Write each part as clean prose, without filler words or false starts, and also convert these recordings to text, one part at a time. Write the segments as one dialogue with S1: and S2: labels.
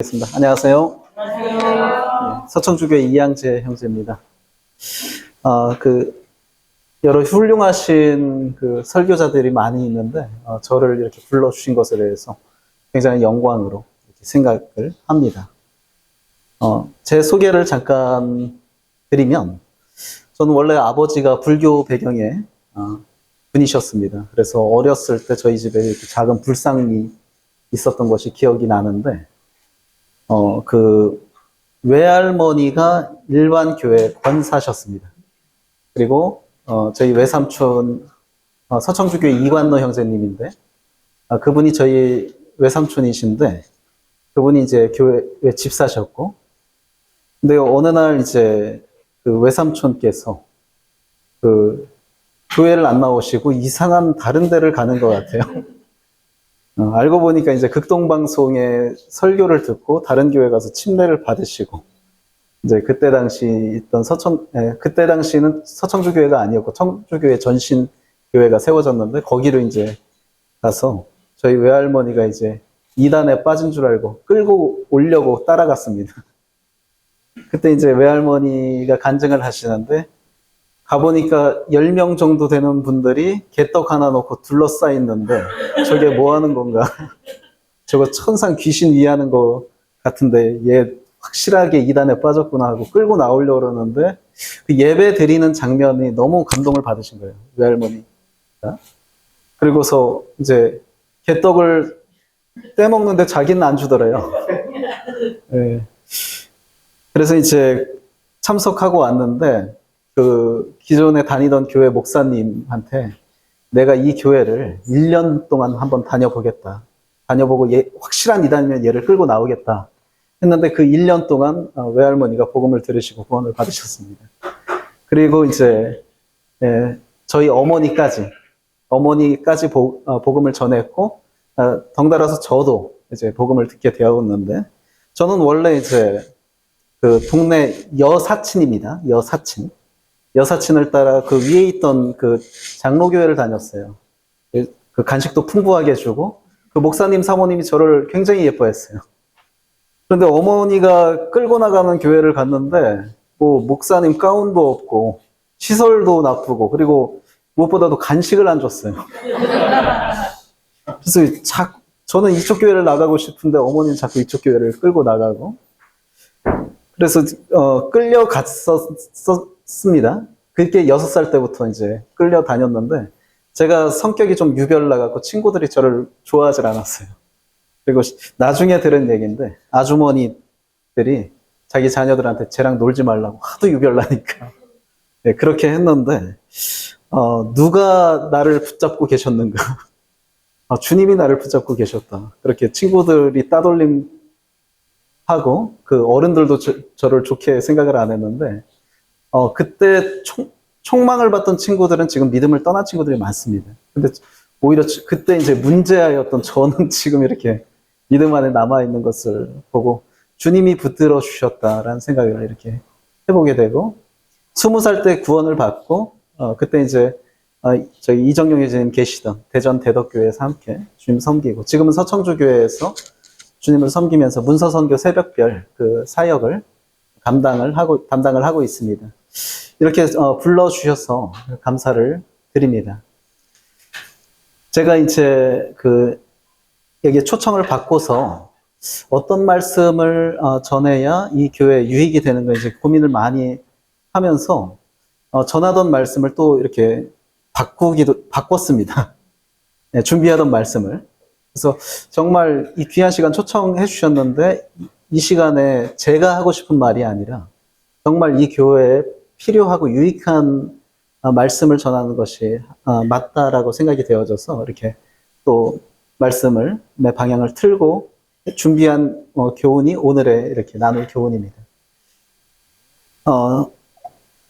S1: 겠습니다. 안녕하세요. 네, 서청주교회 이양재 형제입니다. 여러 훌륭하신 설교자들이 많이 있는데, 저를 이렇게 불러주신 것에 대해서 굉장히 영광으로 이렇게 생각을 합니다. 제 소개를 잠깐 드리면, 저는 원래 아버지가 불교 배경의 분이셨습니다. 그래서 어렸을 때 저희 집에 이렇게 작은 불상이 있었던 것이 기억이 나는데, 외할머니가 일반 교회 권사셨습니다. 그리고, 저희 외삼촌, 서청주교회 이관노 형제님인데, 그분이 저희 외삼촌이신데, 그분이 이제 교회 집사셨고, 근데 어느 날 이제 그 외삼촌께서 교회를 안 나오시고 이상한 다른 데를 가는 것 같아요. 알고 보니까 이제 극동방송의 설교를 듣고 다른 교회 가서 침례를 받으시고, 이제 그때 당시는 서청주교회가 아니었고 청주교회 전신교회가 세워졌는데, 거기로 이제 가서 저희 외할머니가 이제 이단에 빠진 줄 알고 끌고 오려고 따라갔습니다. 그때 이제 외할머니가 간증을 하시는데, 가보니까 10명 정도 되는 분들이 개떡 하나 놓고 둘러싸여 있는데, 저게 뭐 하는 건가? 저거 천상 귀신 위하는 거 같은데, 얘 확실하게 이단에 빠졌구나 하고 끌고 나오려고 그러는데, 그 예배 드리는 장면이 너무 감동을 받으신 거예요, 외할머니가. 그리고서 이제 개떡을 떼먹는데 자기는 안 주더래요. 네. 그래서 이제 참석하고 왔는데, 기존에 다니던 교회 목사님한테 내가 이 교회를 1년 동안 한번 다녀보겠다. 다녀보고 확실한 이단이면 얘를 끌고 나오겠다. 했는데 그 1년 동안 외할머니가 복음을 들으시고 구원을 받으셨습니다. 그리고 이제 저희 어머니까지 복음을 전했고, 덩달아서 저도 이제 복음을 듣게 되었는데, 저는 원래 이제 그 동네 여사친입니다. 여사친을 따라 그 위에 있던 그 장로교회를 다녔어요. 그 간식도 풍부하게 주고, 그 목사님, 사모님이 저를 굉장히 예뻐했어요. 그런데 어머니가 끌고 나가는 교회를 갔는데, 뭐, 목사님 가운도 없고, 시설도 나쁘고, 그리고 무엇보다도 간식을 안 줬어요. 그래서 저는 이쪽 교회를 나가고 싶은데, 어머니는 자꾸 이쪽 교회를 끌고 나가고, 그래서, 끌려갔었습니다. 그게 6살 때부터 이제 끌려다녔는데, 제가 성격이 좀 유별나갖고 친구들이 저를 좋아하지 않았어요. 그리고 나중에 들은 얘기인데, 아주머니들이 자기 자녀들한테 쟤랑 놀지 말라고 하도 유별나니까. 네, 그렇게 했는데, 누가 나를 붙잡고 계셨는가? 주님이 나를 붙잡고 계셨다. 그렇게 친구들이 따돌림하고, 그 어른들도 저를 좋게 생각을 안 했는데, 그때 총망을 받던 친구들은 지금 믿음을 떠난 친구들이 많습니다. 근데 오히려 그때 이제 문제아였던 저는 지금 이렇게 믿음 안에 남아있는 것을 보고 주님이 붙들어 주셨다라는 생각을 이렇게 해보게 되고, 20살 때 구원을 받고, 그때 이제 저희 이정용 예수님 계시던 대전 대덕교회에서 함께 주님 섬기고, 지금은 서청주교회에서 주님을 섬기면서 문서선교 새벽별 그 사역을 담당을 하고 있습니다. 이렇게 불러주셔서 감사를 드립니다. 제가 이제 여기에 초청을 받고서 어떤 말씀을 전해야 이 교회에 유익이 되는 건지 고민을 많이 하면서 전하던 말씀을 또 이렇게 바꿨습니다. 네, 준비하던 말씀을. 그래서 정말 이 귀한 시간 초청해 주셨는데, 이 시간에 제가 하고 싶은 말이 아니라 정말 이 교회에 필요하고 유익한 말씀을 전하는 것이 맞다라고 생각이 되어져서 이렇게 또 내 방향을 틀고 준비한 교훈이 오늘의 이렇게 나눌 교훈입니다.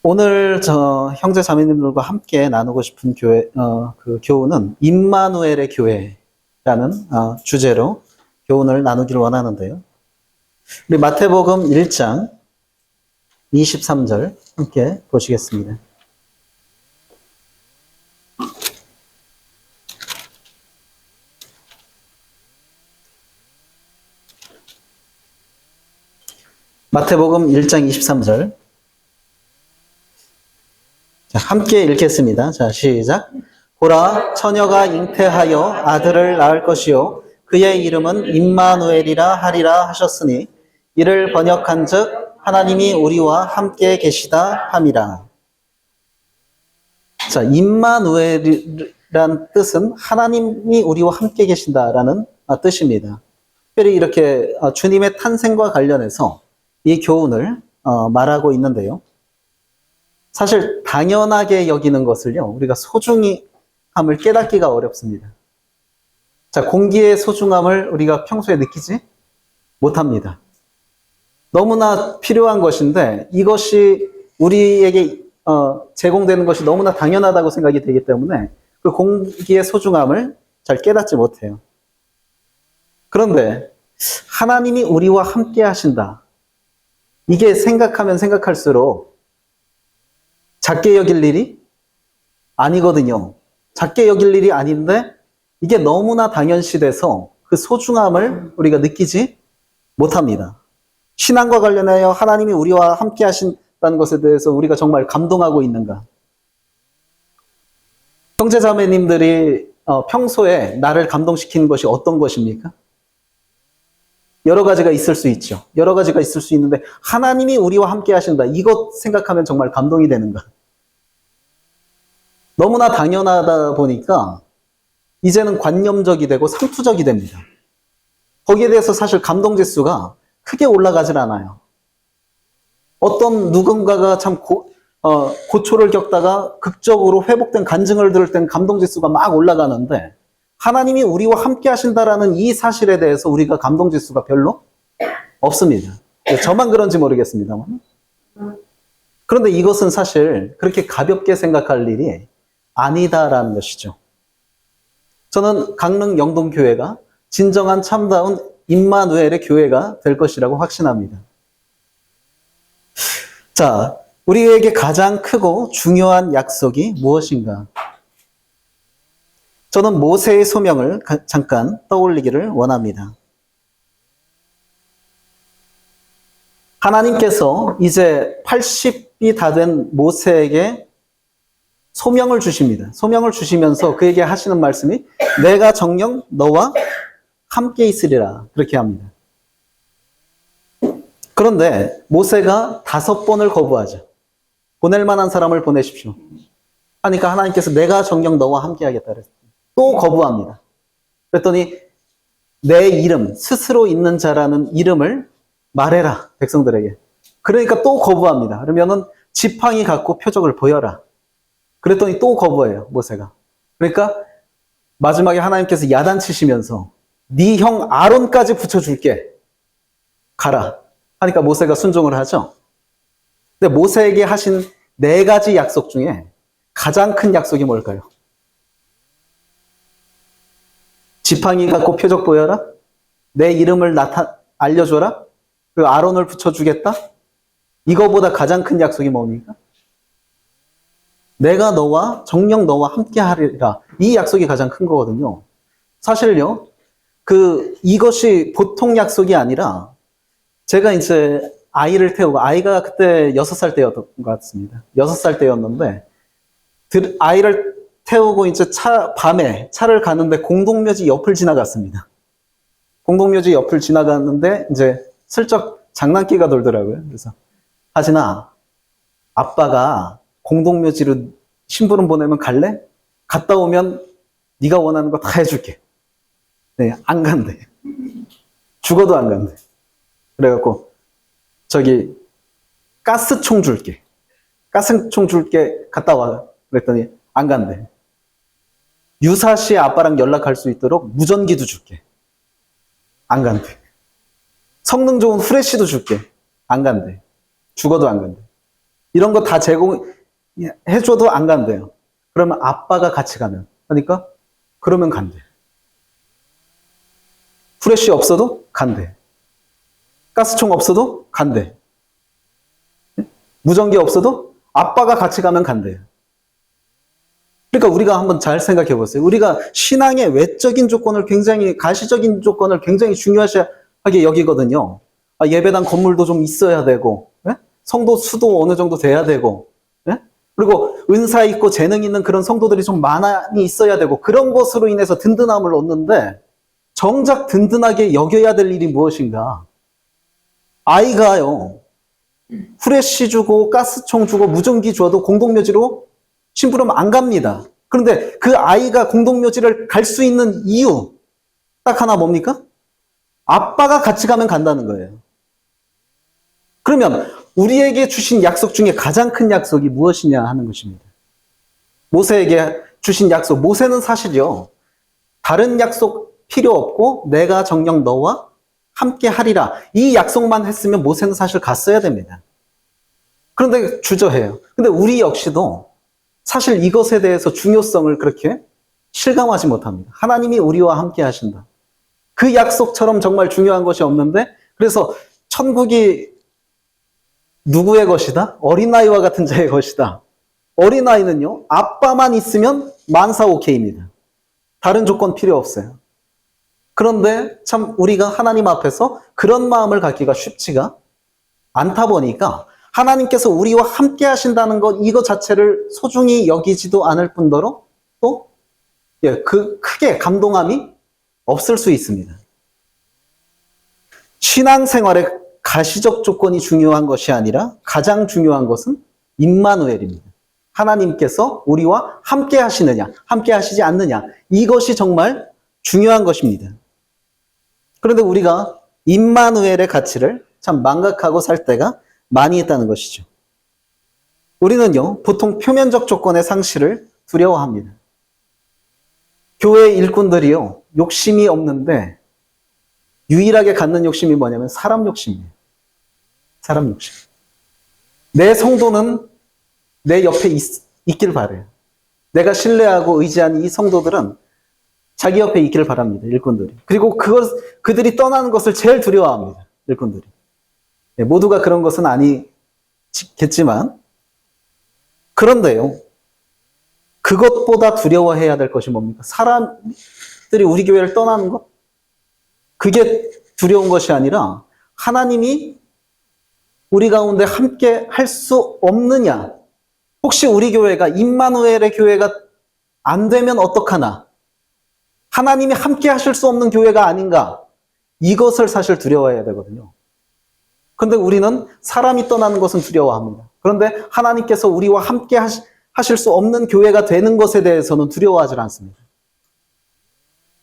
S1: 오늘 형제 자매님들과 함께 나누고 싶은 그 교훈은 임마누엘의 교회라는 주제로 교훈을 나누기를 원하는데요. 우리 마태복음 1장 23절 함께 보시겠습니다. 마태복음 1장 23절. 자, 함께 읽겠습니다. 자, 시작. 보라, 처녀가 잉태하여 아들을 낳을 것이요 그의 이름은 임마누엘이라 하리라 하셨으니 이를 번역한즉 하나님이 우리와 함께 계시다 함이라. 자, 임마누엘이란 뜻은 하나님이 우리와 함께 계신다라는 뜻입니다. 특별히 이렇게 주님의 탄생과 관련해서 이 교훈을 말하고 있는데요. 사실 당연하게 여기는 것을요, 우리가 소중함을 깨닫기가 어렵습니다. 자, 공기의 소중함을 우리가 평소에 느끼지 못합니다. 너무나 필요한 것인데 이것이 우리에게 제공되는 것이 너무나 당연하다고 생각이 되기 때문에 그 공기의 소중함을 잘 깨닫지 못해요. 그런데 하나님이 우리와 함께 하신다. 이게 생각하면 생각할수록 작게 여길 일이 아니거든요. 작게 여길 일이 아닌데 이게 너무나 당연시돼서 그 소중함을 우리가 느끼지 못합니다. 신앙과 관련하여 하나님이 우리와 함께 하신다는 것에 대해서 우리가 정말 감동하고 있는가? 형제자매님들이 평소에 나를 감동시키는 것이 어떤 것입니까? 여러 가지가 있을 수 있죠. 여러 가지가 있을 수 있는데 하나님이 우리와 함께 하신다. 이것 생각하면 정말 감동이 되는가? 너무나 당연하다 보니까 이제는 관념적이 되고 상투적이 됩니다. 거기에 대해서 사실 감동지수가 크게 올라가질 않아요. 어떤 누군가가 참 고초를 겪다가 극적으로 회복된 간증을 들을 땐 감동지수가 막 올라가는데 하나님이 우리와 함께 하신다라는 이 사실에 대해서 우리가 감동지수가 별로 없습니다. 저만 그런지 모르겠습니다만. 그런데 이것은 사실 그렇게 가볍게 생각할 일이 아니다라는 것이죠. 저는 강릉 영동교회가 진정한 참다운 임마누엘의 교회가 될 것이라고 확신합니다. 자, 우리에게 가장 크고 중요한 약속이 무엇인가? 저는 모세의 소명을 잠깐 떠올리기를 원합니다. 하나님께서 이제 80이 다 된 모세에게 소명을 주십니다. 소명을 주시면서 그에게 하시는 말씀이 내가 정녕 너와 함께 있으리라 그렇게 합니다. 그런데 모세가 5번을 거부하죠. 보낼 만한 사람을 보내십시오. 하니까 하나님께서 내가 정녕 너와 함께 하겠다 그랬어요. 또 거부합니다. 그랬더니 내 이름, 스스로 있는 자라는 이름을 말해라 백성들에게. 그러니까 또 거부합니다. 그러면은 지팡이 갖고 표적을 보여라. 그랬더니 또 거부해요, 모세가. 그러니까 마지막에 하나님께서 야단치시면서 네 형 아론까지 붙여줄게. 가라. 하니까 모세가 순종을 하죠. 근데 모세에게 하신 4가지 약속 중에 가장 큰 약속이 뭘까요? 지팡이 갖고 표적 보여라? 내 이름을 알려줘라? 그 아론을 붙여주겠다? 이거보다 가장 큰 약속이 뭡니까? 내가 너와 정녕 너와 함께 하리라. 이 약속이 가장 큰 거거든요. 사실요, 이것이 보통 약속이 아니라, 제가 이제 아이를 태우고, 아이가 그때 6살 때였던 것 같습니다. 6살 때였는데, 아이를 태우고 이제 밤에 차를 가는데 공동묘지 옆을 지나갔습니다. 공동묘지 옆을 지나갔는데, 이제 슬쩍 장난기가 돌더라고요. 그래서, 하진아, 아빠가 공동묘지로 심부름 보내면 갈래? 갔다 오면 네가 원하는 거 다 해줄게. 네, 안 간대. 죽어도 안 간대. 그래갖고 저기 가스총 줄게. 가스총 줄게. 갔다 와. 그랬더니 안 간대. 유사시 아빠랑 연락할 수 있도록 무전기도 줄게. 안 간대. 성능 좋은 후레쉬도 줄게. 안 간대. 죽어도 안 간대. 이런 거 다 제공해줘도 안 간대요. 그러면 아빠가 같이 가면. 그러니까 그러면 간대. 후레쉬 없어도 간대. 가스총 없어도 간대. 무전기 없어도 아빠가 같이 가면 간대요. 그러니까 우리가 한번 잘 생각해 보세요. 우리가 신앙의 외적인 조건을 가시적인 조건을 굉장히 중요하게 여기거든요. 예배당 건물도 좀 있어야 되고, 예? 성도 수도 어느 정도 돼야 되고, 예? 그리고 은사 있고 재능 있는 그런 성도들이 좀 많이 있어야 되고, 그런 것으로 인해서 든든함을 얻는데, 정작 든든하게 여겨야 될 일이 무엇인가? 아이가요, 후레쉬 주고 가스총 주고 무전기 줘도 공동묘지로 심부름 안 갑니다. 그런데 그 아이가 공동묘지를 갈 수 있는 이유 딱 하나 뭡니까? 아빠가 같이 가면 간다는 거예요. 그러면 우리에게 주신 약속 중에 가장 큰 약속이 무엇이냐 하는 것입니다. 모세에게 주신 약속. 모세는 사실요, 다른 약속 필요 없고 내가 정녕 너와 함께 하리라. 이 약속만 했으면 모세는 사실 갔어야 됩니다. 그런데 주저해요. 근데 우리 역시도 사실 이것에 대해서 중요성을 그렇게 실감하지 못합니다. 하나님이 우리와 함께 하신다. 그 약속처럼 정말 중요한 것이 없는데, 그래서 천국이 누구의 것이다? 어린아이와 같은 자의 것이다. 어린아이는요, 아빠만 있으면 만사 오케이입니다. 다른 조건 필요 없어요. 그런데 참 우리가 하나님 앞에서 그런 마음을 갖기가 쉽지가 않다 보니까 하나님께서 우리와 함께 하신다는 것, 이것 자체를 소중히 여기지도 않을 뿐더러 또 크게 감동함이 없을 수 있습니다. 신앙생활의 가시적 조건이 중요한 것이 아니라 가장 중요한 것은 임마누엘입니다. 하나님께서 우리와 함께 하시느냐, 함께 하시지 않느냐, 이것이 정말 중요한 것입니다. 그런데 우리가 임마누엘의 가치를 참 망각하고 살 때가 많이 있다는 것이죠. 우리는요, 보통 표면적 조건의 상실을 두려워합니다. 교회 일꾼들이요, 욕심이 없는데 유일하게 갖는 욕심이 뭐냐면 사람 욕심이에요. 사람 욕심. 내 성도는 내 옆에 있길 바래요. 내가 신뢰하고 의지하는 이 성도들은 자기 옆에 있기를 바랍니다. 일꾼들이. 그리고 그들이 떠나는 것을 제일 두려워합니다. 일꾼들이. 모두가 그런 것은 아니겠지만, 그런데요, 그것보다 두려워해야 될 것이 뭡니까? 사람들이 우리 교회를 떠나는 것? 그게 두려운 것이 아니라 하나님이 우리 가운데 함께 할 수 없느냐? 혹시 우리 교회가 임마누엘의 교회가 안 되면 어떡하나? 하나님이 함께 하실 수 없는 교회가 아닌가? 이것을 사실 두려워해야 되거든요. 그런데 우리는 사람이 떠나는 것은 두려워합니다. 그런데 하나님께서 우리와 함께 하실 수 없는 교회가 되는 것에 대해서는 두려워하지 않습니다.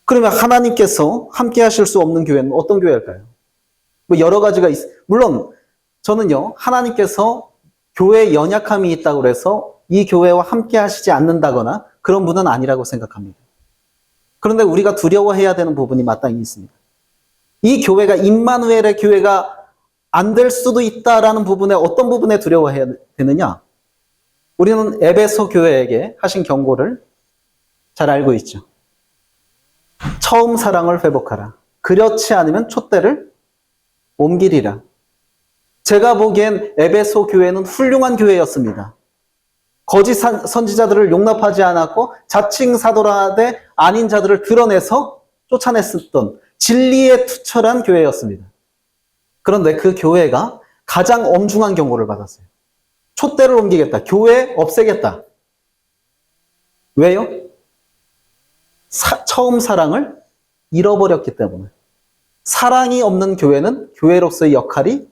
S1: 그러면 하나님께서 함께 하실 수 없는 교회는 어떤 교회일까요? 뭐 여러 가지가 물론 저는요, 하나님께서 교회에 연약함이 있다고 해서 이 교회와 함께 하시지 않는다거나 그런 분은 아니라고 생각합니다. 그런데 우리가 두려워해야 되는 부분이 마땅히 있습니다. 이 교회가 임마누엘의 교회가 안 될 수도 있다라는 부분에 어떤 부분에 두려워해야 되느냐? 우리는 에베소 교회에게 하신 경고를 잘 알고 있죠. 처음 사랑을 회복하라. 그렇지 않으면 촛대를 옮기리라. 제가 보기엔 에베소 교회는 훌륭한 교회였습니다. 거짓 선지자들을 용납하지 않았고 자칭 사도라되 아닌 자들을 드러내서 쫓아냈었던 진리에 투철한 교회였습니다. 그런데 그 교회가 가장 엄중한 경고를 받았어요. 촛대를 옮기겠다. 교회 없애겠다. 왜요? 처음 사랑을 잃어버렸기 때문에. 사랑이 없는 교회는 교회로서의 역할을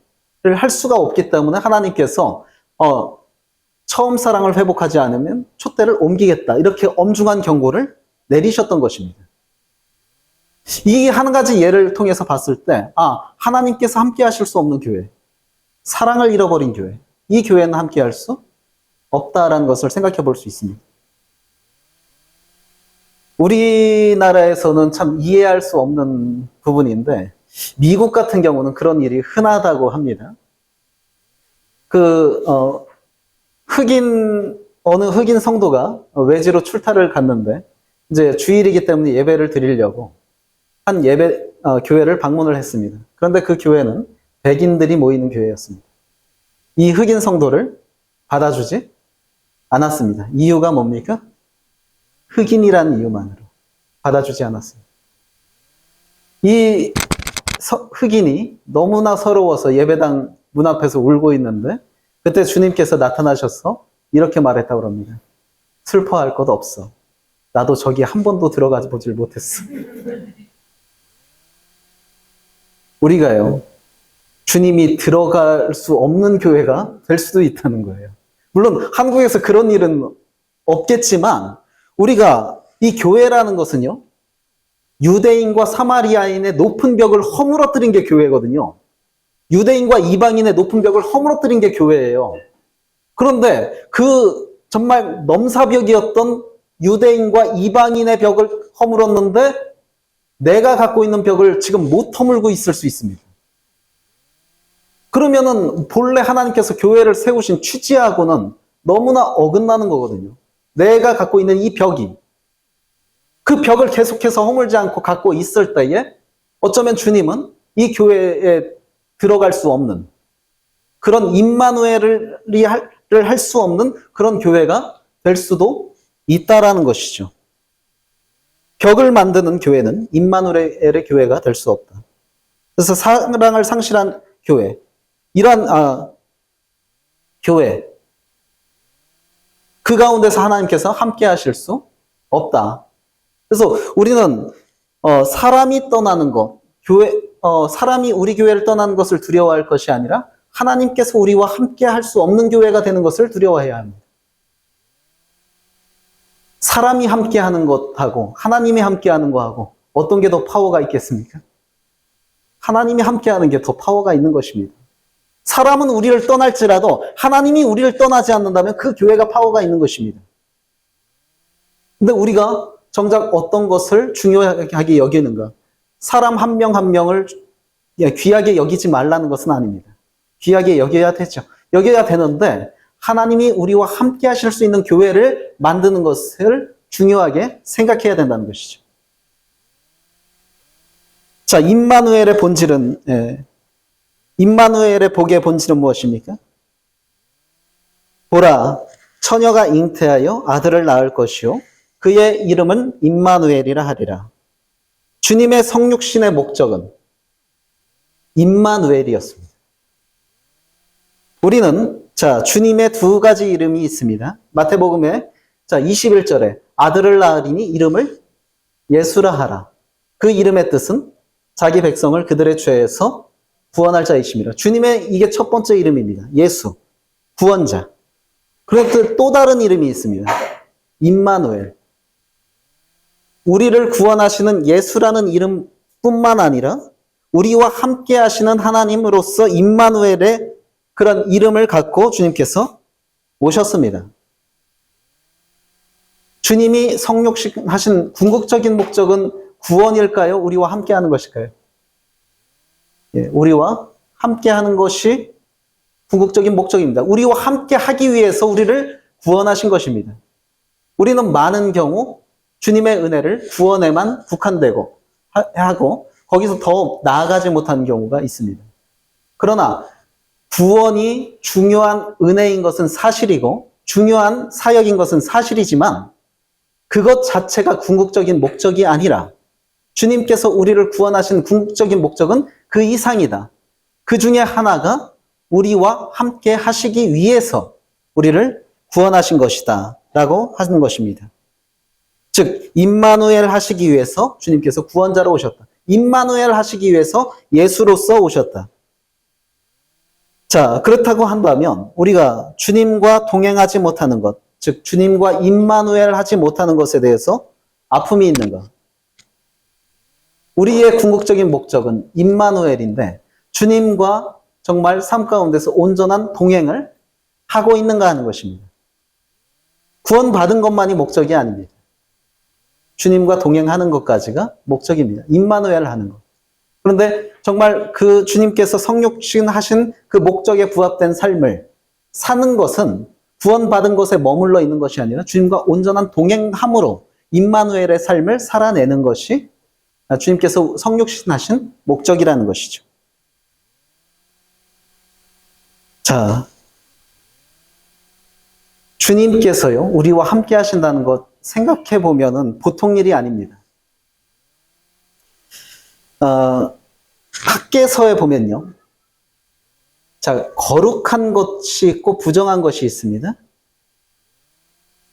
S1: 할 수가 없기 때문에 하나님께서 처음 사랑을 회복하지 않으면 촛대를 옮기겠다. 이렇게 엄중한 경고를 내리셨던 것입니다. 이 한 가지 예를 통해서 봤을 때, 하나님께서 함께 하실 수 없는 교회, 사랑을 잃어버린 교회, 이 교회는 함께 할 수 없다라는 것을 생각해 볼 수 있습니다. 우리나라에서는 참 이해할 수 없는 부분인데, 미국 같은 경우는 그런 일이 흔하다고 합니다. 어느 흑인 성도가 외지로 출타를 갔는데, 이제 주일이기 때문에 예배를 드리려고 한 교회를 방문을 했습니다. 그런데 그 교회는 백인들이 모이는 교회였습니다. 이 흑인 성도를 받아주지 않았습니다. 이유가 뭡니까? 흑인이라는 이유만으로 받아주지 않았습니다. 이 흑인이 너무나 서러워서 예배당 문 앞에서 울고 있는데 그때 주님께서 나타나셔서 이렇게 말했다고 합니다. 슬퍼할 것 없어. 나도 저기 한 번도 들어가 보질 못했어. 우리가요, 주님이 들어갈 수 없는 교회가 될 수도 있다는 거예요. 물론 한국에서 그런 일은 없겠지만 우리가 이 교회라는 것은요, 유대인과 사마리아인의 높은 벽을 허물어뜨린 게 교회거든요. 유대인과 이방인의 높은 벽을 허물어뜨린 게 교회예요. 그런데 그 정말 넘사벽이었던 유대인과 이방인의 벽을 허물었는데 내가 갖고 있는 벽을 지금 못 허물고 있을 수 있습니다. 그러면은 본래 하나님께서 교회를 세우신 취지하고는 너무나 어긋나는 거거든요. 내가 갖고 있는 이 벽이 그 벽을 계속해서 허물지 않고 갖고 있을 때에 어쩌면 주님은 이 교회에 들어갈 수 없는 그런 임마누엘을 할 수 없는 그런 교회가 될 수도 있다라는 것이죠. 벽을 만드는 교회는 임마누엘의 교회가 될 수 없다. 그래서 사랑을 상실한 교회, 이러한 교회, 그 가운데서 하나님께서 함께 하실 수 없다. 그래서 우리는 사람이 떠나는 것, 사람이 우리 교회를 떠나는 것을 두려워할 것이 아니라 하나님께서 우리와 함께 할 수 없는 교회가 되는 것을 두려워해야 합니다. 사람이 함께 하는 것하고 하나님이 함께 하는 것하고 어떤 게 더 파워가 있겠습니까? 하나님이 함께 하는 게 더 파워가 있는 것입니다. 사람은 우리를 떠날지라도 하나님이 우리를 떠나지 않는다면 그 교회가 파워가 있는 것입니다. 근데 우리가 정작 어떤 것을 중요하게 여기는가? 사람 한 명 한 명을 귀하게 여기지 말라는 것은 아닙니다. 귀하게 여겨야 되죠. 여겨야 되는데 하나님이 우리와 함께 하실 수 있는 교회를 만드는 것을 중요하게 생각해야 된다는 것이죠. 자, 임마누엘의 본질은, 임마누엘의 복의 본질은 무엇입니까? 보라, 처녀가 잉태하여 아들을 낳을 것이요 그의 이름은 임마누엘이라 하리라. 주님의 성육신의 목적은 임마누엘이었습니다. 우리는 주님의 두 가지 이름이 있습니다. 마태복음에 21절에 아들을 낳으리니 이름을 예수라 하라. 그 이름의 뜻은 자기 백성을 그들의 죄에서 구원할 자이십니다. 주님의 이게 첫 번째 이름입니다. 예수, 구원자. 그런데 또 다른 이름이 있습니다. 임마누엘. 우리를 구원하시는 예수라는 이름뿐만 아니라 우리와 함께 하시는 하나님으로서 임마누엘의 그런 이름을 갖고 주님께서 오셨습니다. 주님이 성육신하신 궁극적인 목적은 구원일까요? 우리와 함께 하는 것일까요? 우리와 함께 하는 것이 궁극적인 목적입니다. 우리와 함께 하기 위해서 우리를 구원하신 것입니다. 우리는 많은 경우 주님의 은혜를 구원에만 국한되고 하고 거기서 더 나아가지 못하는 경우가 있습니다. 그러나 구원이 중요한 은혜인 것은 사실이고 중요한 사역인 것은 사실이지만 그것 자체가 궁극적인 목적이 아니라 주님께서 우리를 구원하신 궁극적인 목적은 그 이상이다. 그 중에 하나가 우리와 함께 하시기 위해서 우리를 구원하신 것이다 라고 하는 것입니다. 즉 임마누엘 하시기 위해서 주님께서 구원자로 오셨다. 임마누엘 하시기 위해서 예수로서 오셨다. 자, 그렇다고 한다면 우리가 주님과 동행하지 못하는 것, 즉 주님과 임마누엘 하지 못하는 것에 대해서 아픔이 있는가? 우리의 궁극적인 목적은 임마누엘인데 주님과 정말 삶 가운데서 온전한 동행을 하고 있는가 하는 것입니다. 구원받은 것만이 목적이 아닙니다. 주님과 동행하는 것까지가 목적입니다. 임마누엘 하는 것. 그런데 정말 그 주님께서 성육신 하신 그 목적에 부합된 삶을 사는 것은 구원받은 것에 머물러 있는 것이 아니라 주님과 온전한 동행함으로 임마누엘의 삶을 살아내는 것이 주님께서 성육신 하신 목적이라는 것이죠. 자, 주님께서요, 우리와 함께 하신다는 것 생각해 보면은 보통 일이 아닙니다. 학계서에 보면요. 자, 거룩한 것이 있고 부정한 것이 있습니다.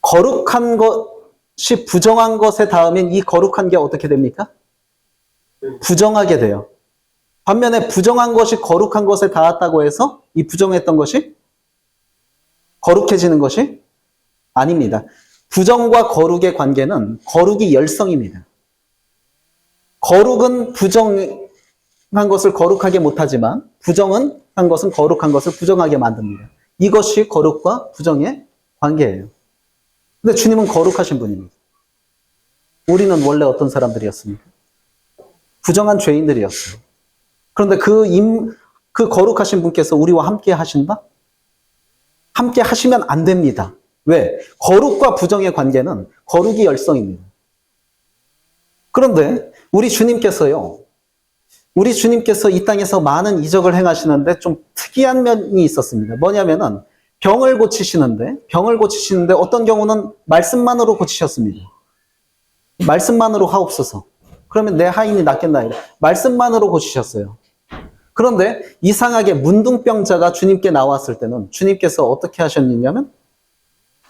S1: 거룩한 것이 부정한 것에 닿으면 이 거룩한 게 어떻게 됩니까? 부정하게 돼요. 반면에 부정한 것이 거룩한 것에 닿았다고 해서 이 부정했던 것이 거룩해지는 것이 아닙니다. 부정과 거룩의 관계는 거룩이 열성입니다. 거룩은 부정한 것을 거룩하게 못하지만 부정은 한 것은 거룩한 것을 부정하게 만듭니다. 이것이 거룩과 부정의 관계예요. 근데 주님은 거룩하신 분입니다. 우리는 원래 어떤 사람들이었습니까? 부정한 죄인들이었어요. 그런데 그 거룩하신 분께서 우리와 함께 하신다? 함께 하시면 안 됩니다. 왜? 거룩과 부정의 관계는 거룩이 열성입니다. 그런데 우리 주님께서 이 땅에서 많은 이적을 행하시는데 좀 특이한 면이 있었습니다. 뭐냐면은 병을 고치시는데 어떤 경우는 말씀만으로 고치셨습니다. 말씀만으로 하옵소서. 그러면 내 하인이 낫겠나? 말씀만으로 고치셨어요. 그런데 이상하게 문둥병자가 주님께 나왔을 때는 주님께서 어떻게 하셨느냐면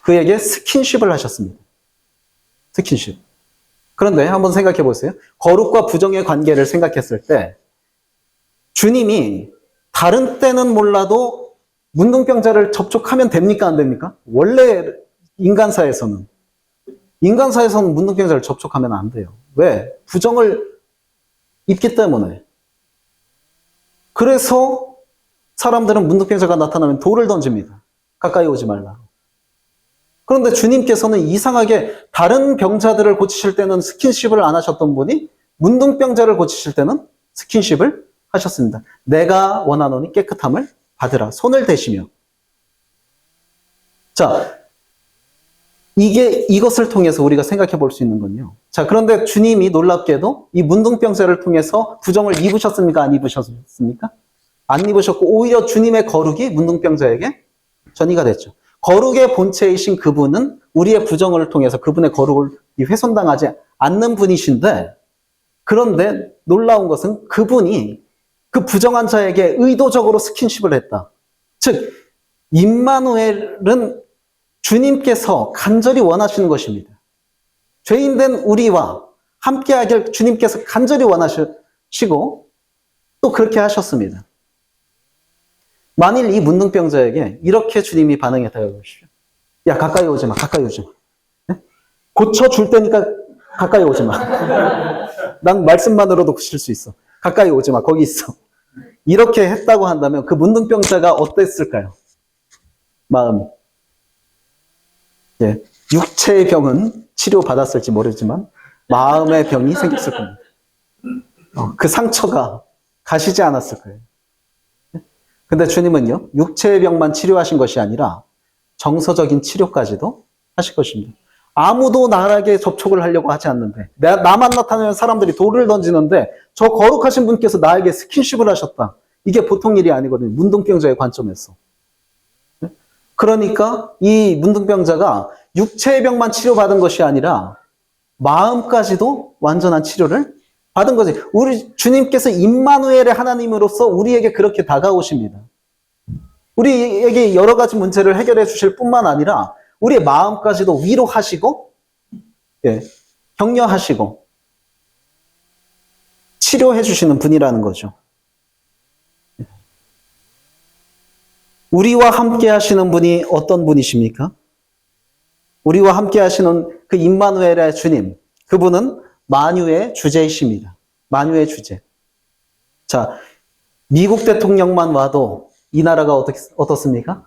S1: 그에게 스킨십을 하셨습니다. 스킨십. 그런데 한번 생각해 보세요. 거룩과 부정의 관계를 생각했을 때 주님이 다른 때는 몰라도 문둥병자를 접촉하면 됩니까? 안 됩니까? 원래 인간사에서는 문둥병자를 접촉하면 안 돼요. 왜? 부정을 입기 때문에. 그래서 사람들은 문둥병자가 나타나면 돌을 던집니다. 가까이 오지 말라. 그런데 주님께서는 이상하게 다른 병자들을 고치실 때는 스킨십을 안 하셨던 분이 문둥병자를 고치실 때는 스킨십을 하셨습니다. 내가 원하노니 깨끗함을 받으라. 손을 대시며. 자, 이것을 통해서 우리가 생각해 볼 수 있는 건요. 자, 그런데 주님이 놀랍게도 이 문둥병자를 통해서 부정을 입으셨습니까? 안 입으셨습니까? 안 입으셨고, 오히려 주님의 거룩이 문둥병자에게 전이가 됐죠. 거룩의 본체이신 그분은 우리의 부정을 통해서 그분의 거룩을 훼손당하지 않는 분이신데, 그런데 놀라운 것은 그분이 그 부정한 자에게 의도적으로 스킨십을 했다. 즉, 임마누엘은 주님께서 간절히 원하시는 것입니다. 죄인된 우리와 함께하길 주님께서 간절히 원하시고 또 그렇게 하셨습니다. 만일 이 문둥병자에게 이렇게 주님이 반응했다고 보십시오. 야, 가까이 오지 마. 가까이 오지 마. 네? 고쳐줄 테니까 가까이 오지 마. 난 말씀만으로도 고칠 수 있어. 가까이 오지 마. 거기 있어. 이렇게 했다고 한다면 그 문둥병자가 어땠을까요? 마음이. 예, 육체의 병은 치료받았을지 모르지만 마음의 병이 생겼을 겁니다. 그 상처가 가시지 않았을 거예요. 근데 주님은요, 육체의 병만 치료하신 것이 아니라 정서적인 치료까지도 하실 것입니다. 아무도 나에게 접촉을 하려고 하지 않는데, 나만 나타나면 사람들이 돌을 던지는데, 저 거룩하신 분께서 나에게 스킨십을 하셨다. 이게 보통 일이 아니거든요. 문둥병자의 관점에서. 그러니까 이 문둥병자가 육체의 병만 치료받은 것이 아니라 마음까지도 완전한 치료를 받은 거지. 우리 주님께서 임마누엘의 하나님으로서 우리에게 그렇게 다가오십니다. 우리에게 여러 가지 문제를 해결해 주실 뿐만 아니라 우리의 마음까지도 위로하시고, 예, 격려하시고 치료해 주시는 분이라는 거죠. 우리와 함께 하시는 분이 어떤 분이십니까? 우리와 함께 하시는 그 임마누엘의 주님, 그분은 만유의 주제이십니다. 만유의 주제. 자, 미국 대통령만 와도 이 나라가 어떻습니까?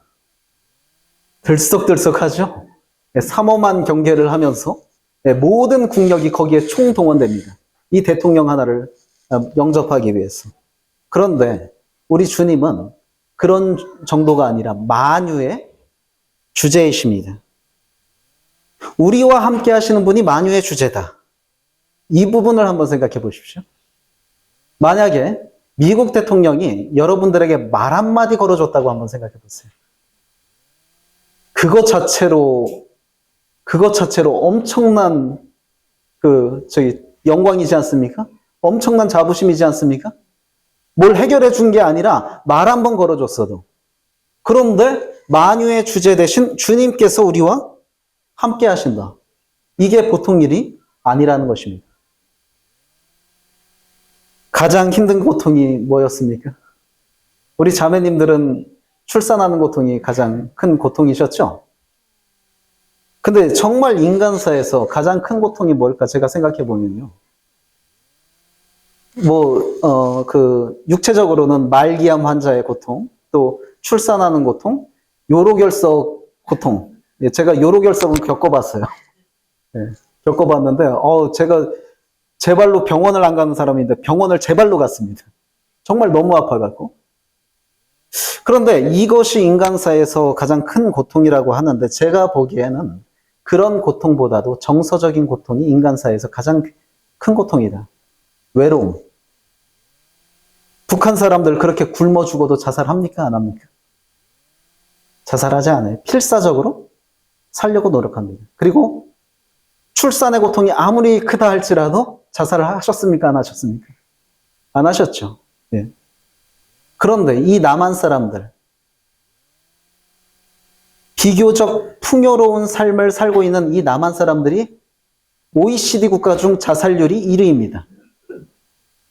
S1: 들썩들썩하죠? 삼엄한 경계를 하면서 모든 국력이 거기에 총동원됩니다. 이 대통령 하나를 영접하기 위해서. 그런데 우리 주님은 그런 정도가 아니라 만유의 주제이십니다. 우리와 함께 하시는 분이 만유의 주제다. 이 부분을 한번 생각해 보십시오. 만약에 미국 대통령이 여러분들에게 말 한마디 걸어줬다고 한번 생각해 보세요. 그것 자체로 엄청난 영광이지 않습니까? 엄청난 자부심이지 않습니까? 뭘 해결해 준 게 아니라 말 한 번 걸어줬어도. 그런데 만유의 주제 대신 주님께서 우리와 함께 하신다. 이게 보통 일이 아니라는 것입니다. 가장 힘든 고통이 뭐였습니까? 우리 자매님들은 출산하는 고통이 가장 큰 고통이셨죠? 근데 정말 인간사에서 가장 큰 고통이 뭘까 제가 생각해 보면요. 육체적으로는 말기암 환자의 고통, 또 출산하는 고통, 요로결석 고통. 제가 요로결석은 겪어봤어요. 겪어봤는데, 제가 제 발로 병원을 안 가는 사람인데 병원을 제 발로 갔습니다. 정말 너무 아파갖고. 그런데 이것이 인간사에서 가장 큰 고통이라고 하는데 제가 보기에는 그런 고통보다도 정서적인 고통이 인간사에서 가장 큰 고통이다. 외로움. 북한 사람들 그렇게 굶어 죽어도 자살합니까? 안 합니까? 자살하지 않아요. 필사적으로 살려고 노력합니다. 그리고 출산의 고통이 아무리 크다 할지라도 자살을 하셨습니까? 안 하셨습니까? 안 하셨죠. 예. 그런데 이 남한 사람들, 비교적 풍요로운 삶을 살고 있는 이 남한 사람들이 OECD 국가 중 자살률이 1위입니다.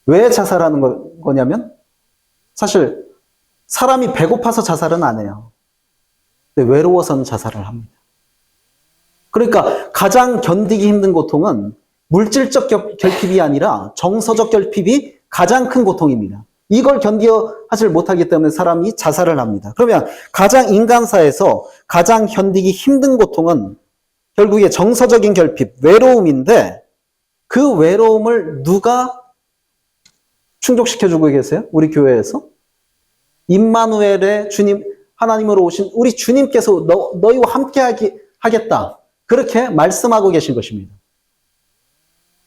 S1: 왜 자살하는 거냐면 사실 사람이 배고파서 자살은 안 해요. 근데 외로워서는 자살을 합니다. 그러니까 가장 견디기 힘든 고통은 물질적 결핍이 아니라 정서적 결핍이 가장 큰 고통입니다. 이걸 견디하지 못하기 때문에 사람이 자살을 합니다. 그러면 가장 인간사에서 가장 견디기 힘든 고통은 결국에 정서적인 결핍, 외로움인데 그 외로움을 누가 충족시켜주고 계세요? 우리 교회에서? 임마누엘의 주님, 하나님으로 오신 우리 주님께서 너희와 함께 하겠다. 그렇게 말씀하고 계신 것입니다.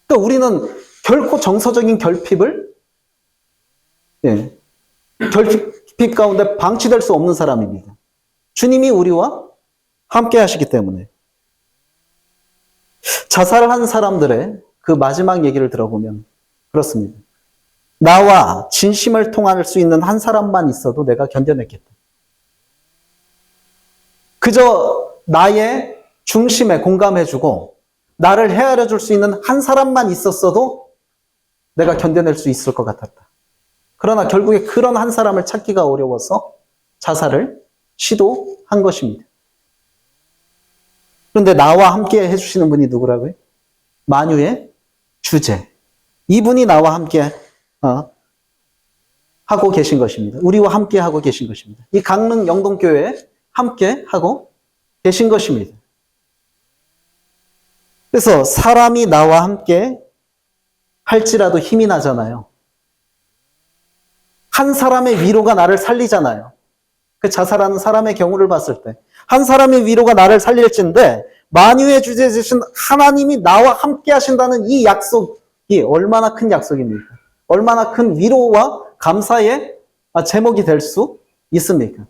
S1: 그러니까 우리는 결코 정서적인 결핍을 결핍 가운데 방치될 수 없는 사람입니다. 주님이 우리와 함께 하시기 때문에. 자살한 사람들의 그 마지막 얘기를 들어보면 그렇습니다. 나와 진심을 통할 수 있는 한 사람만 있어도 내가 견뎌냈겠다. 그저 나의 중심에 공감해주고 나를 헤아려줄 수 있는 한 사람만 있었어도 내가 견뎌낼 수 있을 것 같았다. 그러나 결국에 그런 한 사람을 찾기가 어려워서 자살을 시도한 것입니다. 그런데 나와 함께 해주시는 분이 누구라고요? 만유의 주제. 이분이 나와 함께 하고 계신 것입니다. 우리와 함께 하고 계신 것입니다. 이 강릉 영동교회에 함께 하고 계신 것입니다. 그래서 사람이 나와 함께 할지라도 힘이 나잖아요. 한 사람의 위로가 나를 살리잖아요. 그 자살하는 사람의 경우를 봤을 때 한 사람의 위로가 나를 살릴진데 만유의 주제에 주신 하나님이 나와 함께 하신다는 이 약속이 얼마나 큰 약속입니까? 얼마나 큰 위로와 감사의 제목이 될 수 있습니까?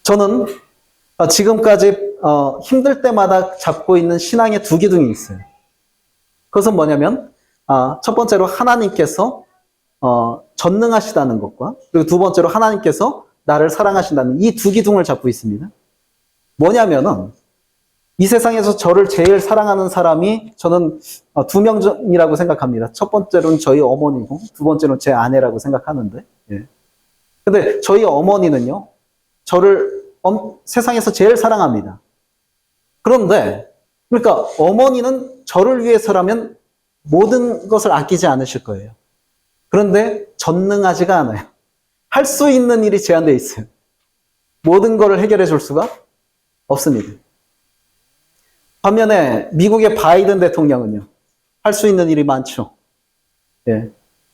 S1: 저는 지금까지 힘들 때마다 잡고 있는 신앙의 두 기둥이 있어요. 그것은 뭐냐면 첫 번째로 하나님께서 전능하시다는 것과 그리고 두 번째로 하나님께서 나를 사랑하신다는 이 두 기둥을 잡고 있습니다. 뭐냐면은 이 세상에서 저를 제일 사랑하는 사람이 저는 두 명이라고 생각합니다. 첫 번째로는 저희 어머니고 두 번째로는 제 아내라고 생각하는데 근데 저희 어머니는요 저를 세상에서 제일 사랑합니다. 그런데 그러니까 어머니는 저를 위해서라면 모든 것을 아끼지 않으실 거예요. 그런데 전능하지가 않아요. 할 수 있는 일이 제한되어 있어요. 모든 것을 해결해 줄 수가 없습니다. 반면에 미국의 바이든 대통령은요. 할 수 있는 일이 많죠.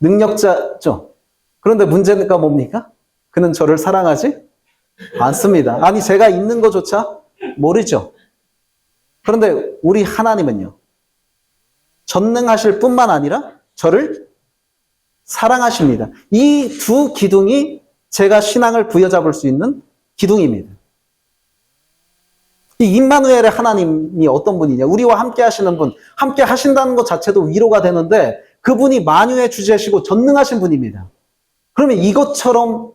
S1: 능력자죠. 그런데 문제가 뭡니까? 그는 저를 사랑하지 않습니다. 아니 제가 있는 것조차 모르죠. 그런데 우리 하나님은요. 전능하실 뿐만 아니라 저를 사랑하십니다. 이 두 기둥이 제가 신앙을 부여잡을 수 있는 기둥입니다. 이 임마누엘의 하나님이 어떤 분이냐? 우리와 함께 하시는 분, 함께 하신다는 것 자체도 위로가 되는데 그분이 만유의 주제시고 전능하신 분입니다. 그러면 이것처럼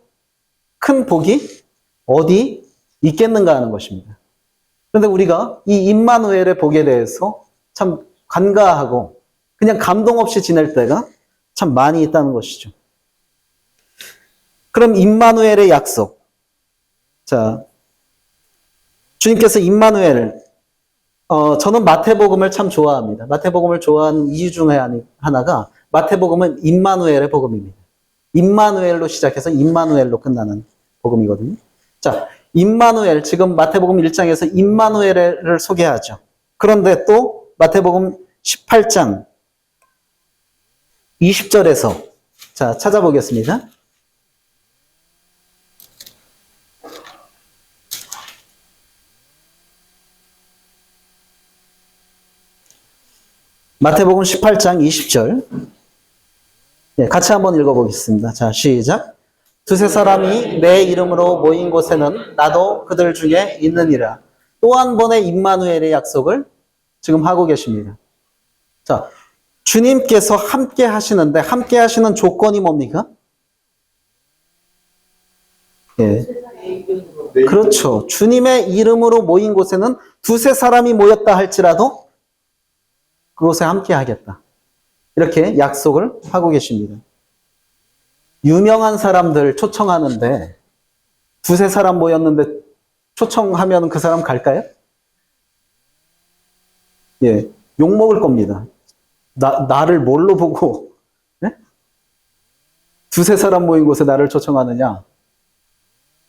S1: 큰 복이 어디 있겠는가 하는 것입니다. 그런데 우리가 이 임마누엘의 복에 대해서 참 간과하고 그냥 감동 없이 지낼 때가 참 많이 있다는 것이죠. 그럼 임마누엘의 약속. 자, 주님께서 임마누엘, 저는 마태복음을 참 좋아합니다. 마태복음을 좋아하는 이유 중에 하나가 마태복음은 임마누엘의 복음입니다. 임마누엘로 시작해서 임마누엘로 끝나는 복음이거든요. 자, 임마누엘, 지금 마태복음 1장에서 임마누엘을 소개하죠. 그런데 또 마태복음 18장 20절에서 자, 찾아보겠습니다. 마태복음 18장 20절. 네, 같이 한번 읽어보겠습니다. 자, 시작. 두세 사람이 내 이름으로 모인 곳에는 나도 그들 중에 있느니라. 또 한 번의 임마누엘의 약속을 지금 하고 계십니다. 자, 주님께서 함께 하시는데 함께 하시는 조건이 뭡니까? 예. 그렇죠. 주님의 이름으로 모인 곳에는 두세 사람이 모였다 할지라도 그곳에 함께 하겠다. 이렇게 약속을 하고 계십니다. 유명한 사람들 초청하는데 두세 사람 모였는데 초청하면 그 사람 갈까요? 예, 욕먹을 겁니다. 나를 뭘로 보고 네? 두세 사람 모인 곳에 나를 초청하느냐.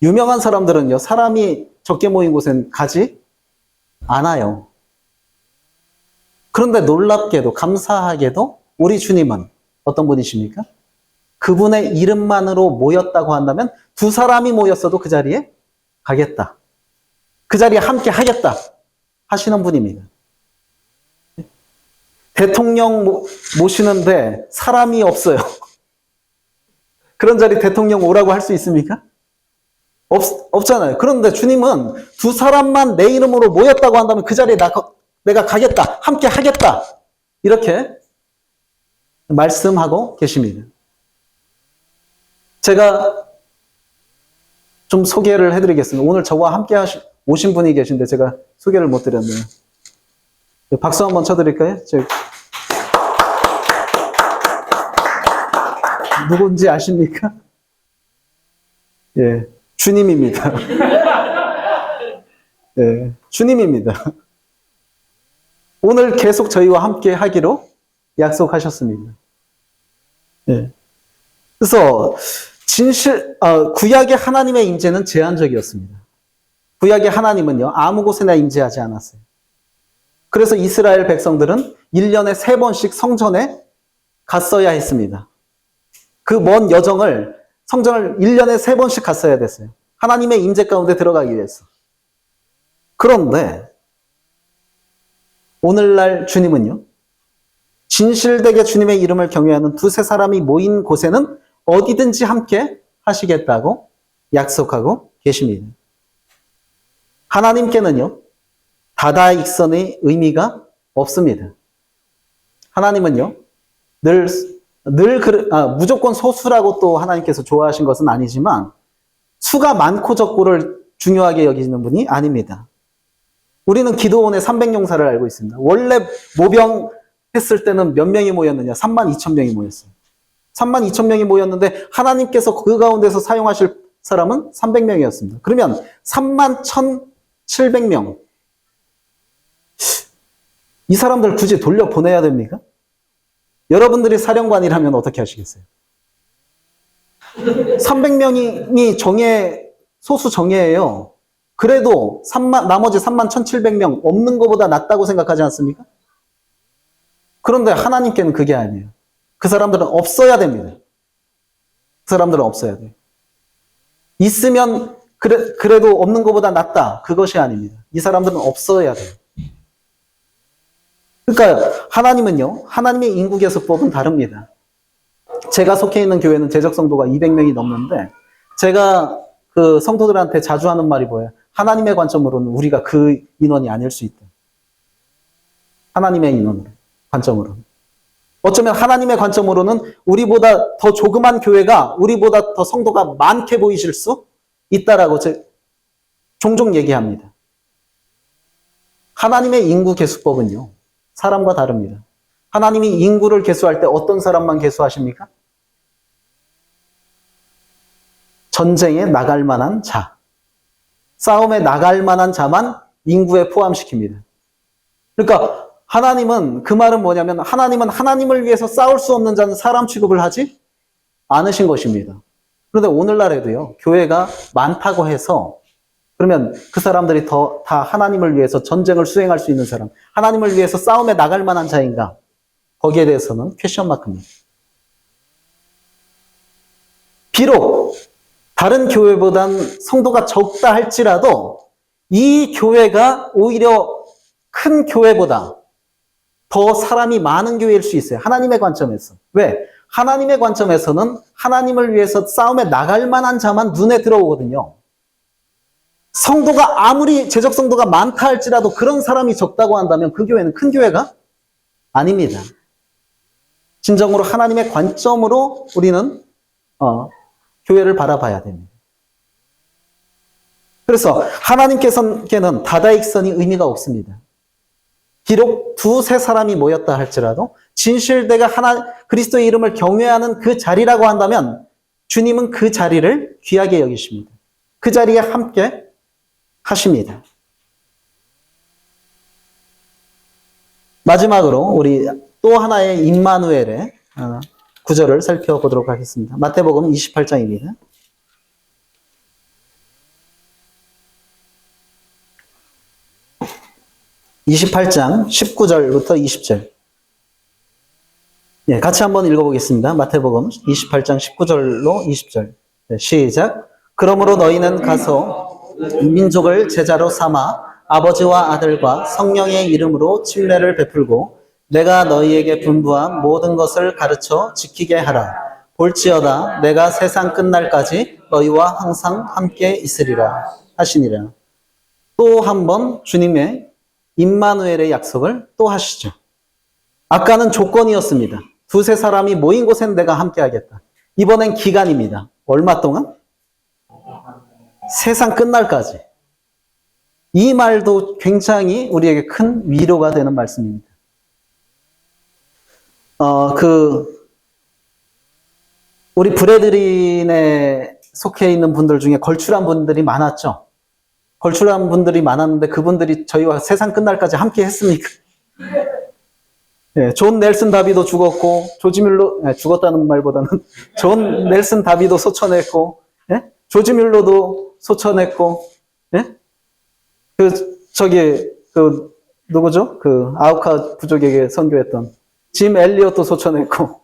S1: 유명한 사람들은요, 사람이 적게 모인 곳엔 가지 않아요. 그런데 놀랍게도 감사하게도 우리 주님은 어떤 분이십니까? 그분의 이름만으로 모였다고 한다면 두 사람이 모였어도 그 자리에 가겠다. 그 자리에 함께 하겠다 하시는 분입니다. 대통령 모시는데 사람이 없어요. 그런 자리 대통령 오라고 할 수 있습니까? 없잖아요. 그런데 주님은 두 사람만 내 이름으로 모였다고 한다면 그 자리에 내가 가겠다. 함께 하겠다. 이렇게 말씀하고 계십니다. 제가 좀 소개를 해드리겠습니다. 오늘 저와 함께 오신 분이 계신데 제가 소개를 못 드렸네요. 박수 한번 쳐드릴까요? 누군지 아십니까? 예, 주님입니다. 예, 주님입니다. 오늘 계속 저희와 함께 하기로 약속하셨습니다. 예. 그래서 구약의 하나님의 임재는 제한적이었습니다. 구약의 하나님은요, 아무 곳에나 임재하지 않았어요. 그래서 이스라엘 백성들은 1년에 3번씩 성전에 갔어야 했습니다. 그 먼 여정을, 성전을 1년에 3번씩 갔어야 됐어요. 하나님의 임재 가운데 들어가기 위해서. 그런데 오늘날 주님은요, 진실되게 주님의 이름을 경외하는 두세 사람이 모인 곳에는 어디든지 함께 하시겠다고 약속하고 계십니다. 하나님께는요, 다다익선의 의미가 없습니다. 하나님은요, 무조건 소수라고 또 하나님께서 좋아하신 것은 아니지만 수가 많고 적고를 중요하게 여기는 분이 아닙니다. 우리는 기드온의 300용사를 알고 있습니다. 원래 모병했을 때는 몇 명이 모였느냐? 32,000명이 모였어요. 32,000명이 모였는데 하나님께서 그 가운데서 사용하실 사람은 300명이었습니다. 그러면 31,700명. 이 사람들 굳이 돌려보내야 됩니까? 여러분들이 사령관이라면 어떻게 하시겠어요? 300명이 소수 정예예요. 그래도 나머지 31,700명 없는 것보다 낫다고 생각하지 않습니까? 그런데 하나님께는 그게 아니에요. 그 사람들은 없어야 됩니다. 그 사람들은 없어야 돼요. 있으면 그래도 없는 것보다 낫다. 그것이 아닙니다. 이 사람들은 없어야 돼요. 그러니까 하나님은요, 하나님의 인구계수법은 다릅니다. 제가 속해 있는 교회는 재적 성도가 200명이 넘는데 제가 그 성도들한테 자주 하는 말이 뭐예요? 하나님의 관점으로는 우리가 그 인원이 아닐 수 있다. 하나님의 인원으로, 관점으로. 어쩌면 하나님의 관점으로는 우리보다 더 조그만 교회가 우리보다 더 성도가 많게 보이실 수 있다라고 종종 얘기합니다. 하나님의 인구 계수법은요, 사람과 다릅니다. 하나님이 인구를 계수할 때 어떤 사람만 계수하십니까? 전쟁에 나갈 만한 자, 싸움에 나갈 만한 자만 인구에 포함시킵니다. 그러니까 하나님은, 그 말은 뭐냐면 하나님은 하나님을 위해서 싸울 수 없는 자는 사람 취급을 하지 않으신 것입니다. 그런데 오늘날에도요, 교회가 많다고 해서 그러면 그 사람들이 다 하나님을 위해서 전쟁을 수행할 수 있는 사람, 하나님을 위해서 싸움에 나갈 만한 자인가? 거기에 대해서는 퀘스천 마크입니다. 비록 다른 교회보단 성도가 적다 할지라도 이 교회가 오히려 큰 교회보다 더 사람이 많은 교회일 수 있어요. 하나님의 관점에서. 왜? 하나님의 관점에서는 하나님을 위해서 싸움에 나갈 만한 자만 눈에 들어오거든요. 성도가 아무리 제적 성도가 많다 할지라도 그런 사람이 적다고 한다면 그 교회는 큰 교회가 아닙니다. 진정으로 하나님의 관점으로 우리는 교회를 바라봐야 됩니다. 그래서 하나님께서는 다다익선이 의미가 없습니다. 비록 두세 사람이 모였다 할지라도 진실되게 그리스도의 이름을 경외하는 그 자리라고 한다면 주님은 그 자리를 귀하게 여기십니다. 그 자리에 함께 하십니다. 마지막으로 우리 또 하나의 임마누엘의 구절을 살펴보도록 하겠습니다. 마태복음 28장입니다. 28장 19절부터 20절. 예, 같이 한번 읽어보겠습니다. 마태복음 28장 19절로 20절. 네, 시작. 그러므로 너희는 가서 민족을 제자로 삼아 아버지와 아들과 성령의 이름으로 침례를 베풀고 내가 너희에게 분부한 모든 것을 가르쳐 지키게 하라. 볼지어다 내가 세상 끝날까지 너희와 항상 함께 있으리라 하시니라. 또 한 번 주님의 임마누엘의 약속을 또 하시죠. 아까는 조건이었습니다. 두세 사람이 모인 곳엔 내가 함께 하겠다. 이번엔 기간입니다. 얼마 동안? 세상 끝날까지. 이 말도 굉장히 우리에게 큰 위로가 되는 말씀입니다. 우리 브레드린에 속해 있는 분들 중에 걸출한 분들이 많았죠. 걸출한 분들이 많았는데 그분들이 저희와 세상 끝날까지 함께 했습니까? 예, 존 넬슨 다비도 죽었고, 조지 뮬러, 죽었다는 말보다는 존 넬슨 다비도 소천했고, 예? 조지 뮬러도 소천했고, 예? 누구죠? 아우카 부족에게 선교했던 짐 엘리엇도 소천했고,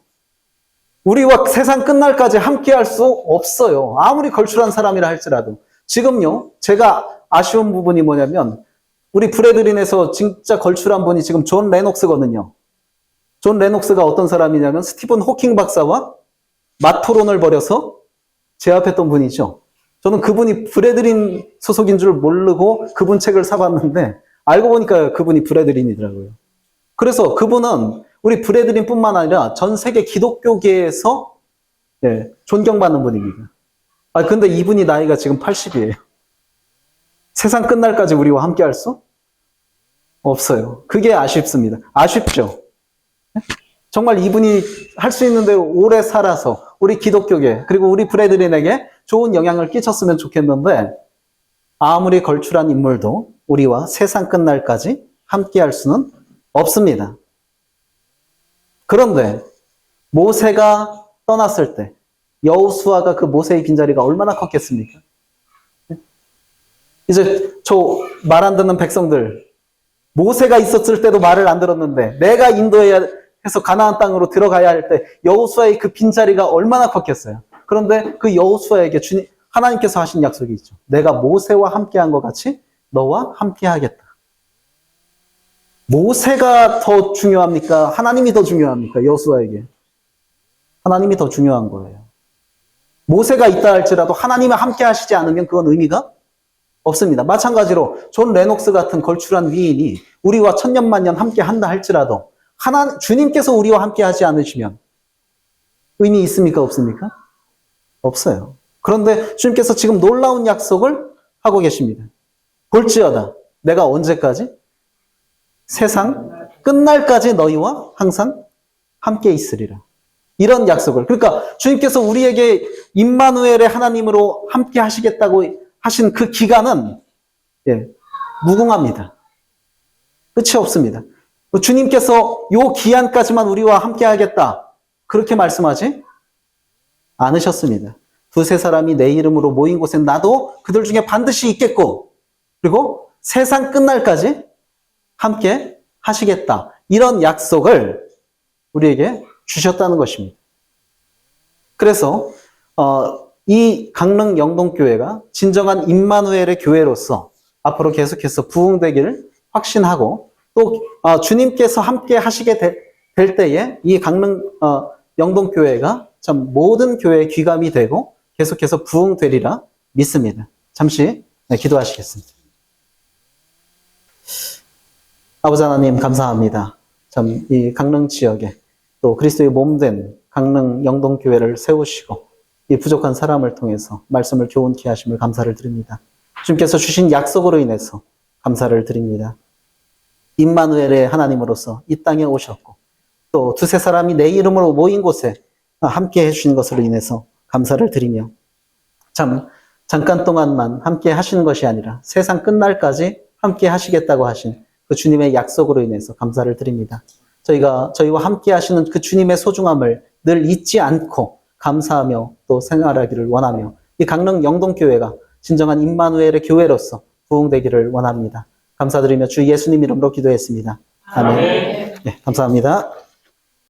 S1: 우리와 세상 끝날까지 함께 할 수 없어요. 아무리 걸출한 사람이라 할지라도. 지금요, 제가 아쉬운 부분이 뭐냐면, 우리 브레드린에서 진짜 걸출한 분이 지금 존 레녹스거든요. 존 레녹스가 어떤 사람이냐면, 스티븐 호킹 박사와 맞토론을 벌여서 제압했던 분이죠. 저는 그분이 브레드린 소속인 줄 모르고 그분 책을 사봤는데, 알고 보니까 그분이 브레드린이더라고요. 그래서 그분은 우리 브레드린뿐만 아니라 전 세계 기독교계에서 존경받는 분입니다. 근데 이분이 나이가 지금 80이에요. 세상 끝날까지 우리와 함께 할 수 없어요. 그게 아쉽습니다. 아쉽죠? 정말 이분이 할 수 있는데 오래 살아서 우리 기독교계 그리고 우리 브레드린에게 좋은 영향을 끼쳤으면 좋겠는데 아무리 걸출한 인물도 우리와 세상 끝날까지 함께 할 수는 없습니다. 그런데 모세가 떠났을 때 여호수아가 그 모세의 빈자리가 얼마나 컸겠습니까? 이제 저 말 안 듣는 백성들, 모세가 있었을 때도 말을 안 들었는데 내가 인도해야 해서 가나안 땅으로 들어가야 할 때 여호수아의 그 빈자리가 얼마나 컸겠어요. 그런데 그 여호수아에게 하나님께서 하신 약속이 있죠. 내가 모세와 함께한 것 같이 너와 함께하겠다. 모세가 더 중요합니까? 하나님이 더 중요합니까? 여호수아에게. 하나님이 더 중요한 거예요. 모세가 있다 할지라도 하나님이 함께 하시지 않으면 그건 의미가 없습니다. 마찬가지로 존 레녹스 같은 걸출한 위인이 우리와 천년만년 함께 한다 할지라도 주님께서 우리와 함께 하지 않으시면 의미 있습니까? 없습니까? 없어요. 그런데 주님께서 지금 놀라운 약속을 하고 계십니다. 볼지어다 내가 언제까지? 세상 끝날까지 너희와 항상 함께 있으리라. 이런 약속을. 그러니까 주님께서 우리에게 임마누엘의 하나님으로 함께 하시겠다고 하신 그 기간은 무궁합니다. 끝이 없습니다. 주님께서 요 기한까지만 우리와 함께 하겠다. 그렇게 말씀하지 않으셨습니다. 두세 사람이 내 이름으로 모인 곳에 나도 그들 중에 반드시 있겠고, 그리고 세상 끝날까지 함께 하시겠다. 이런 약속을 우리에게 주셨다는 것입니다. 그래서 이 강릉 영동교회가 진정한 임마누엘의 교회로서 앞으로 계속해서 부흥되기를 확신하고, 또 주님께서 함께 하시게 될 때에 이 강릉 영동교회가 참 모든 교회의 귀감이 되고 계속해서 부흥되리라 믿습니다. 잠시 기도하시겠습니다. 아버지 하나님 감사합니다. 참 이 강릉 지역에 또 그리스도의 몸된 강릉 영동교회를 세우시고 이 부족한 사람을 통해서 말씀을 교훈케 하심을 감사를 드립니다. 주님께서 주신 약속으로 인해서 감사를 드립니다. 임마누엘의 하나님으로서 이 땅에 오셨고 또 두세 사람이 내 이름으로 모인 곳에 함께 해주신 것으로 인해서 감사를 드리며, 참 잠깐 동안만 함께 하시는 것이 아니라 세상 끝날까지 함께 하시겠다고 하신 그 주님의 약속으로 인해서 감사를 드립니다. 저희와 함께 하시는 그 주님의 소중함을 늘 잊지 않고 감사하며 또 생활하기를 원하며, 이 강릉 영동교회가 진정한 임마누엘의 교회로서 부흥되기를 원합니다. 감사드리며 주 예수님 이름으로 기도했습니다. 아멘. 네, 감사합니다.